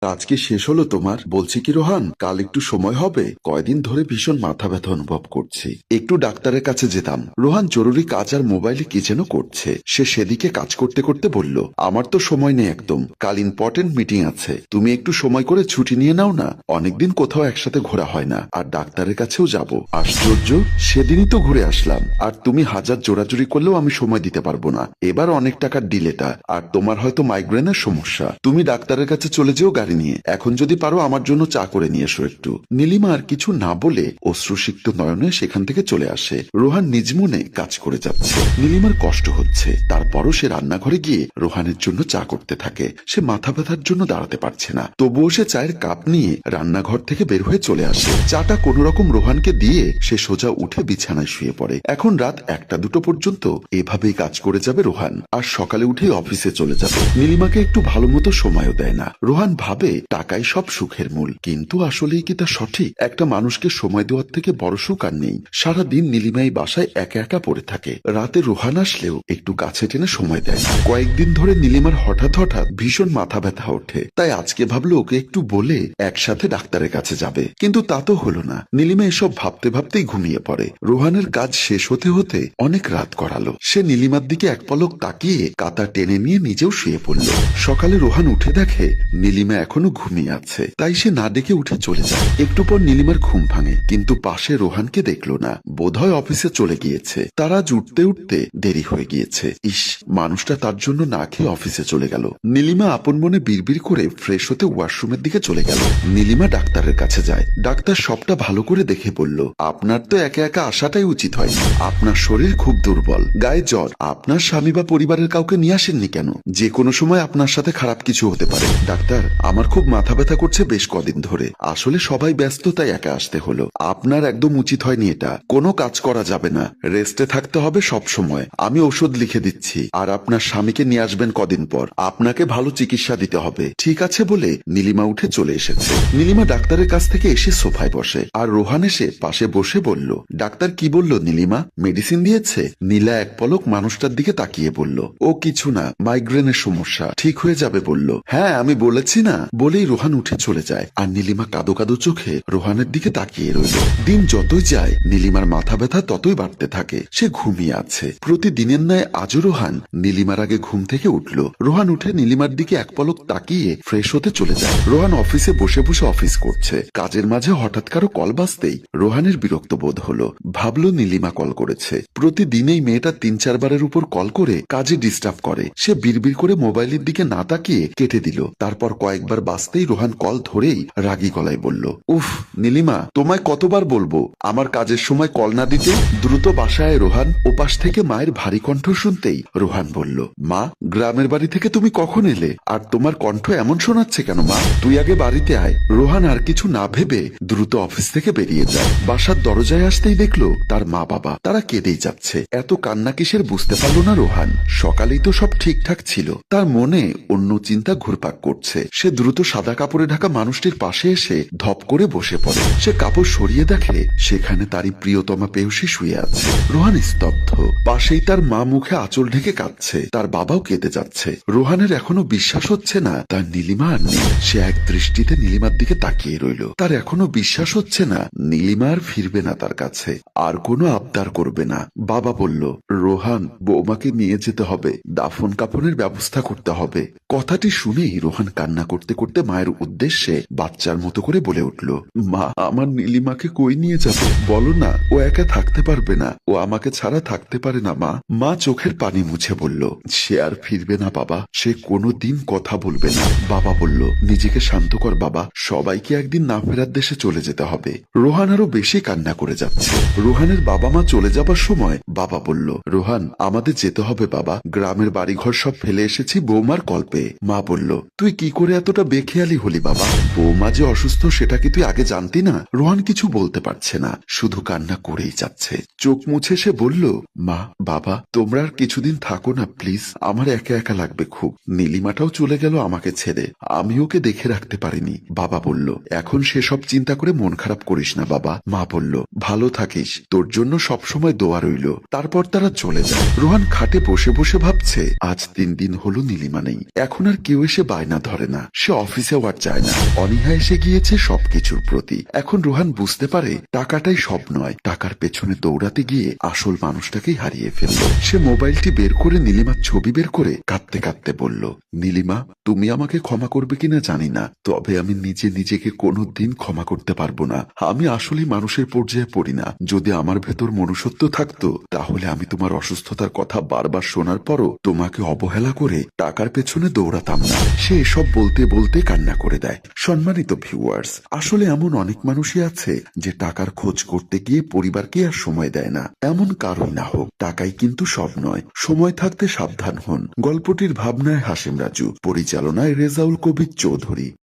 কাজ কি শেষ হলো তোমার? বলছি কি রোহান, কাল একটু সময় হবে? কয়দিন ধরে ভীষণ মাথা ব্যথা অনুভব করছি, একটু ডাক্তারের কাছে যেতাম। রোহান জরুরি কাজ আর মোবাইলে কি যেন করছে, সে সেদিকে কাজ করতে করতে বলল, আমার তো সময় নেই একদম, কাল ইম্পর্টেন্ট মিটিং আছে, তুমি একটু সময় করে ছুটি নিয়ে নাও না। অনেকদিন কোথাও একসাথে ঘোরা হয় না, আর ডাক্তারের কাছেও যাব। আশ্চর্য, সেদিনই তো ঘুরে আসলাম, আর তুমি হাজার জোরাজুরি করলেও আমি সময় দিতে পারবো না। এবার অনেক টাকার ডিল এটা, আর তোমার হয়তো মাইগ্রেনের সমস্যা। তুমি ডাক্তারের কাছে চলে যেও গাড়ি নিয়ে, এখন যদি পারো আমার জন্য চা করে নিয়ে এসো একটু। নীলিমা আর কিছু না বলে অশ্রুসিক্ত নয়নে সেখান থেকে চলে আসে। রোহান নিজ মনে কাজ করে যাচ্ছে, নীলিমার কষ্ট হচ্ছে, তারপরও সে রান্নাঘরে গিয়ে রোহানের জন্য চা করতে থাকে। সে মাথা ব্যথার জন্য দাঁড়াতে পারছে না, তবুও সে চায়ের কাপ নিয়ে রান্নাঘর থেকে বের হয়ে চলে আসে। চাটা কোন রকম রোহানকে দিয়ে সে সোজা উঠে বিছানায় শুয়ে পড়ে। এখন রাত 1টা-2টো পর্যন্ত এভাবেই কাজ করে যাবে রোহান, আর সকালে উঠে অফিসে চলে যাবে। নীলিমাকে একটু ভালো মতো সময়ও দেয় না। রোহান ভাবে টাকাই সব সুখের মূল, কিন্তু আসলেই কি তা সঠিক? একটা মানুষকে সময় দেওয়ার থেকে বড় সুখ আর নেই। সারাদিন নীলিমা এই বাসায় একা একা পড়ে থাকে, রাতে রোহান আসলেও একটু কাছে টেনে সময় দেয় না। কয়েকদিন ধরে নীলিমার হঠাৎ হঠাৎ ভীষণ মাথা ব্যথা ওঠে, তাই আজকে ভাবলো ওকে একটু বলে একসাথে ডাক্তারের কাছে যাবে, কিন্তু তা তো হলো না। নীলিমা এসব ভাবতে ভাবতেই ঘুমিয়ে পড়ে। রোহানের কাজ শেষ হতে হতে অনেক রাত করালো। সে নীলিমার দিকে এক পলক তাকিয়ে কাতা টেনে নিয়ে নিজেও শুয়ে পড়ল। সকালে রোহান উঠে দেখে নীলিমা এখনো ঘুমিয়ে আছে, তাই সে না ডেকে উঠে চলে যায়। একটু পর নীলিমার ঘুম ভাঙে, কিন্তু পাশে রোহানকে দেখলো না। বোধহয় অফিসে চলে গিয়েছে। তারা উঠতে উঠতে দেরি হয়ে গিয়েছে। ইস, মানুষটা তার জন্য না খেয়ে অফিসে চলে গেল। নীলিমা আপন মনে বিড়বিড় করে ফ্রেশ হতে ওয়াশরুমের দিকে চলে গেল। নীলিমা ডাক্তারের কাছে যায়। ডাক্তার সবটা ভালো করে দেখে বলল, আপনার তো একা একা আসাটাই উচিত হয়। আপনার শরীর খুব দুর্বল, গায়ে জ্বর। আপনার স্বামী বা পরিবারের কাউকে নিয়ে আসেননি কেন? যে কোনো সময় আপনার সাথে খারাপ কিছু হতে পারে। ডাক্তার, আমার খুব মাথা ব্যথা করছে বেশ কদিন ধরে। আসলে সবাই ব্যস্ত, তাই একা আসতে হলো। আপনার একদম উচিত হয়নি এটা। কোনো কাজ করা যাবে না, রেস্টে থাকতে হবে সব সময়। আমি ওষুধ লিখে দিচ্ছি, আর আপনার স্বামীকে নিয়ে আসবেন কদিন পর। আপনাকে ভালো চিকিৎসা দিতে হবে। ঠিক আছে বলে নীলিমা উঠে চলে এসেছে। নীলিমা ডাক্তারের কাছ থেকে এসে সোফায় বসে, আর রোহান এসে পাশে বসে বলল, ডাক্তার কি বলল নীলিমা? মেডিসিন দিয়েছে? নীলা এক পলক মানুষটার দিকে তাকিয়ে বলল, ও কিছু না, মাইগ্রেনের সমস্যা, ঠিক হয়ে যাবে বলল। হ্যাঁ আমি বলেছি না, বলেই রোহান উঠে চলে যায়। আর নীলিমা কাদো কাদো চোখে রোহানের দিকে তাকিয়ে রইল। দিন যতই যায় নীলিমার মাথা ব্যথা ততই বাড়তে থাকে। সে ঘুমিয়ে আছে। প্রতিদিনের ন্যায় আজও রোহান নীলিমার আগে ঘুম থেকে উঠল। রোহান উঠে নীলিমার দিকে এক পলক তাকিয়ে ফ্রেশ হতে চলে যায়। রোহান অফিসে বসে বসে অফিস করছে। কাজের মাঝে হঠাৎ কারো কল বাজতেই রোহানের বিরক্ত বোধ হলো। ভাবলো নীলিমা কল করেছে। প্রতিদিনেই মেয়েটা 3-4 বারের উপর কল করে কাজে ডিস্টার্ব করে। সে বিড়বিড় করে মোবাইলের দিকে না তাকিয়ে কেটে দিল। তারপর কয়েকবার বাজতেই রোহান কল ধরেই রাগী গলায় বলল, উফ নীলিমা, তোমায় কতবার বলবো আমার কাজের সময় কল না দিতে? দ্রুত বাসায় রোহান। ওপাশ থেকে মায়ের ভারী কণ্ঠ শুনতেই রোহান বলল, মা, গ্রামের বাড়ি থেকে তুমি কখন এলে? আর তোমার কণ্ঠ এমন শোনাচ্ছে কেন মা? তুই আগে বাড়িতে আয়। রোহান আর কিছু না ভেবে দ্রুত অফিস থেকে বেরিয়ে যায়। বাসার দরজায় আসতেই দেখলো তার মা বাবা, তারা কেঁদেই যাচ্ছে। এত কান্না কিসের বুঝতে পারলো না রোহান। সকালেই তো সব ঠিকঠাক ছিল। তার মনে অন্য চিন্তা ঘুরপাক করছে। সে দ্রুত সাদা কাপড়ে ঢাকা মানুষটির পাশে এসে ধপ করে বসে পড়ে। সে কাপড় সরিয়ে দেখে সেখানে তারই প্রিয়তমা পেয়সী শুয়ে আছে। রোহান স্তব্ধ। পাশেই তার মা মুখে আঁচল ঢেকে কাঁদছে। তার বাবাও কেঁদে যাচ্ছে। রোহানের এখনো বিশ্বাস হচ্ছে না তার নীলিমা আর নেই। সে এক দৃষ্টিতে নীলিমার দিকে তাকিয়ে রইল। তার এখনো বিশ্বাস হচ্ছে না নীলিমা আর ফিরবে না তার কাছে, আর কোনো আবদার করবে না। বাবা বলল, রোহান, বৌমাকে নিয়ে যেতে হবে, দাফন কাফনের ব্যবস্থা করতে হবে। কথাটি শুনেই রোহান কান্না করতে করতে মায়ের উদ্দেশ্যে বাচ্চার মতো করে বলে উঠল, মা, আমার নীলিমাকে কই নিয়ে যাবে? বলো না, ও একা থাকতে পারবে না, ও আমাকে ছাড়া থাকতে পারে না মা। মা চোখের পানি মুছে বলল, সে আর ফিরবে না বাবা, সে কোনো দিন কথা বলবে না। বাবা বলল, নিজেকে শান্ত কর বাবা, সবাইকে একদিন না ফেরার দেশে চলে যেতে হবে। রোহান আরো বেশি কান্না করে যাচ্ছে। রোহানের বাবা মা চলে যাবার সময় বাবা বলল, রোহান, আমাদের যেতে হবে বাবা, গ্রামের বাড়িঘর সব ফেলে এসেছি বৌমার কল্পে। মা বলল, তুই কি করে এতটা বেখেয়ালি হলি বাবা? বৌমা যে অসুস্থ সেটা কি তুই আগে জানতি না? রোহান কিছু বলতে পারছে না, শুধু কান্না করেই যাচ্ছে। চোখ মুছে সে বলল, মা, বাবা, তোমরা আর কিছুদিন থাকো না প্লিজ, আমার একা একা লাগবে খুব। নীলিমাটাও চলে গেল আমাকে ছেড়ে, আমি ওকে দেখে রাখতে পারিনি। বাবা বলল, এখন সেসব চিন্তা করে মন খারাপ করিস না বাবা। মা বলল, ভালো থাকিস, তোর জন্য সবসময় দোয়া রইল। তারপর তারা চলে যায়। রোহান খাটে বসে বসে ভাবছে, আজ 3 দিন হলো নীলিমা নেই। এখন আর কেউ এসে বায়না ধরে না। সে সে অফিসেও আর যায় না। অনীহা এসে গিয়েছে সবকিছুর প্রতি। এখন রোহান বুঝতে পারে টাকাটাই সব নয়, টাকার পেছনে দৌড়াতে গিয়ে আসল মানুষটাকেই হারিয়ে ফেলল। সে মোবাইলটি বের করে নীলিমার ছবি বের করে কাঁদতে কাঁদতে বলল, নীলিমা, তুমি আমাকে ক্ষমা করবে কিনা জানি না, তবে আমি নিজেকে কোনোদিন ক্ষমা করতে পারবো না। আমি আসলেই মানুষের পর্যায়ে পড়ি না। যদি আমার ভেতর মনুষ্যত্ব থাকতো তাহলে আমি তোমার অসুস্থতার কথা বারবার শোনার পরও তোমাকে অবহেলা করে টাকার পেছনে দৌড়াতাম না। সে এসব বলতে বলতে কান্না করে দেয়। সম্মানিত ভিউয়ার্স, আসলে এমন অনেক মানুষই আছে যে টাকার খোঁজ করতে গিয়ে পরিবারকে আর সময় দেয় না। এমন কারোই না হোক, টাকাই কিন্তু সব নয়। সময় থাকতে সাবধান হন। গল্পটির ভাবনায় হাসিম রাজু, পরিচালনায় রেজাউল কবির চৌধুরী।